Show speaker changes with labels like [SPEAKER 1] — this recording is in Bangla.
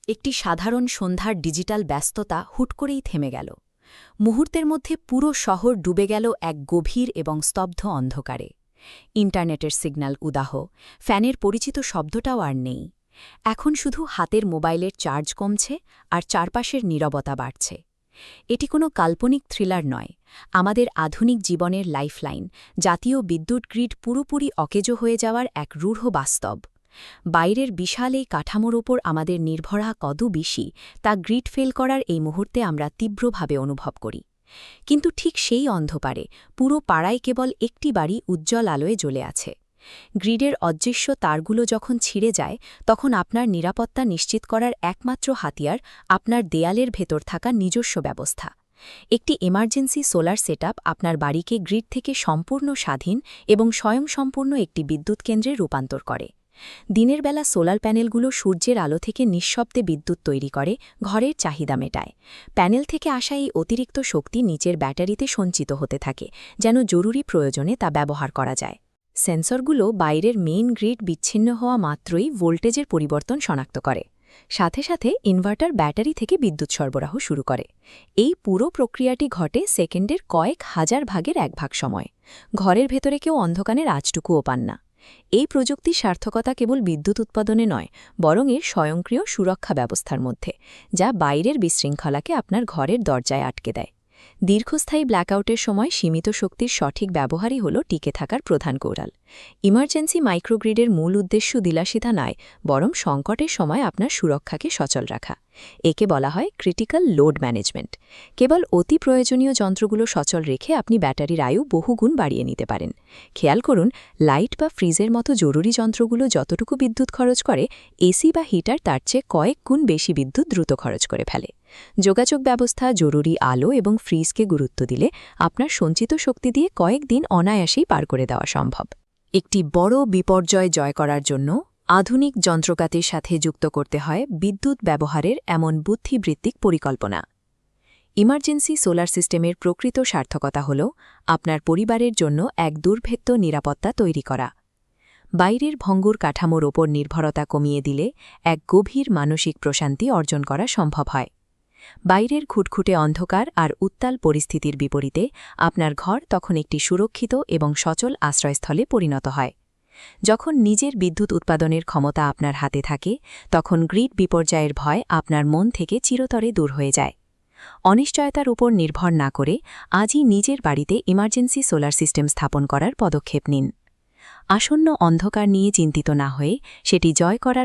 [SPEAKER 1] একটি সাধারণ সন্ধ্যার ডিজিটাল ব্যস্ততা হুট করেই থেমে গেল। মুহূর্তের মধ্যে পুরো শহর ডুবে গেল এক গভীর এবং স্তব্ধ অন্ধকারে। ইন্টারনেটের সিগন্যাল উদাহ, ফ্যানের পরিচিত শব্দটাও আর নেই। এখন শুধু হাতের মোবাইলের চার্জ কমছে আর চারপাশের নীরবতা বাড়ছে। এটি কোনো কাল্পনিক থ্রিলার নয়, আমাদের আধুনিক জীবনের লাইফলাইন, জাতীয় বিদ্যুৎ গ্রিড পুরোপুরি অকেজো হয়ে যাওয়ার এক রূঢ় বাস্তব। বাইরের বিশাল এই কাঠামোর ওপর আমাদের নির্ভরা কত বেশি তা গ্রিড ফেল করার এই মুহূর্তে আমরা তীব্রভাবে অনুভব করি। কিন্তু ঠিক সেই অন্ধকারে পুরো পাড়ায় কেবল একটি বাড়ি উজ্জ্বল আলোয় জ্বলে আছে। গ্রিডের অদৃশ্য তারগুলো যখন ছিঁড়ে যায়, তখন আপনার নিরাপত্তা নিশ্চিত করার একমাত্র হাতিয়ার আপনার দেয়ালের ভেতর থাকা নিজস্ব ব্যবস্থা। একটি এমার্জেন্সি সোলার সেটআপ আপনার বাড়িকে গ্রিড থেকে সম্পূর্ণ স্বাধীন এবং স্বয়ংসম্পূর্ণ একটি বিদ্যুৎ কেন্দ্রে রূপান্তর করে। দিনের বেলা সোলার প্যানেলগুলো সূর্যের আলো থেকে নিঃশব্দে বিদ্যুৎ তৈরি করে, ঘরের চাহিদা মেটায়। প্যানেল থেকে আসা এই অতিরিক্ত শক্তি নিচের ব্যাটারিতে সঞ্চিত হতে থাকে, যেন জরুরি প্রয়োজনে তা ব্যবহার করা যায়। সেন্সরগুলো বাইরের মেইন গ্রিড বিচ্ছিন্ন হওয়া মাত্রই ভোল্টেজের পরিবর্তন শনাক্ত করে। সাথে সাথে ইনভার্টার ব্যাটারি থেকে বিদ্যুৎ সরবরাহ শুরু করে। এই পুরো প্রক্রিয়াটি ঘটে সেকেন্ডের কয়েক হাজার ভাগের এক ভাগ সময়। ঘরের ভেতরে কেউ অন্ধকারের আঁচটুকুও পান না। এই প্রযুক্তির সার্থকতা কেবল বিদ্যুৎ উৎপাদনে নয়, বরং এর স্বয়ংক্রিয় সুরক্ষা ব্যবস্থার মধ্যে, যা বাইরের বিশৃঙ্খলাকে আপনার ঘরের দরজায় আটকে দেয়। দীর্ঘস্থায়ী ব্ল্যাকআউটের সময় সীমিত শক্তির সঠিক ব্যবহারই হল টিকে থাকার প্রধান কৌশল। ইমার্জেন্সি মাইক্রোগ্রিডের মূল উদ্দেশ্য বিলাসিতা নয়, বরং সংকটের সময় আপনার সুরক্ষাকে সচল রাখা। একে বলা হয় ক্রিটিক্যাল লোড ম্যানেজমেন্ট। কেবল অতি প্রয়োজনীয় যন্ত্রগুলো সচল রেখে আপনি ব্যাটারির আয়ু বহুগুণ বাড়িয়ে নিতে পারেন। খেয়াল করুন, লাইট বা ফ্রিজের মতো জরুরি যন্ত্রগুলো যতটুকু বিদ্যুৎ খরচ করে, এসি বা হিটার তার চেয়ে কয়েক গুণ বেশি বিদ্যুৎ দ্রুত খরচ করে ফেলে। যোগাযোগ ব্যবস্থা, জরুরি আলো এবং ফ্রিজকে গুরুত্ব দিলে আপনার সঞ্চিত শক্তি দিয়ে কয়েকদিন অনায়াসেই পার করে দেওয়া সম্ভব। একটি বড় বিপর্যয় জয় করার জন্য আধুনিক যন্ত্রপাতির সাথে যুক্ত করতে হয় বিদ্যুৎ ব্যবহারের এমন বুদ্ধিবৃত্তিক পরিকল্পনা। ইমার্জেন্সি সোলার সিস্টেমের প্রকৃত সার্থকতা হল আপনার পরিবারের জন্য এক দুর্ভেদ্য নিরাপত্তা তৈরি করা। বাইরের ভঙ্গুর কাঠামোর ওপর নির্ভরতা কমিয়ে দিলে এক গভীর মানসিক প্রশান্তি অর্জন করা সম্ভব হয়। বাইরের খুটখুটে অন্ধকার আর উত্তাল পরিস্থিতির বিপরীতে আপনার ঘর তখন একটি সুরক্ষিত এবং সচল আশ্রয়স্থলে পরিণত হয়। যখন নিজের বিদ্যুৎ উৎপাদনের ক্ষমতা আপনার হাতে থাকে, তখন গ্রিড বিপর্যয়ের ভয় আপনার মন থেকে চিরতরে দূর হয়ে যায়। অনিশ্চয়তার উপর নির্ভর না করে আজই নিজের বাড়িতে ইমার্জেন্সি সোলার সিস্টেম স্থাপন করার পদক্ষেপ নিন। আসন্ন অন্ধকার নিয়ে চিন্তিত না হয়ে সেটি জয় করার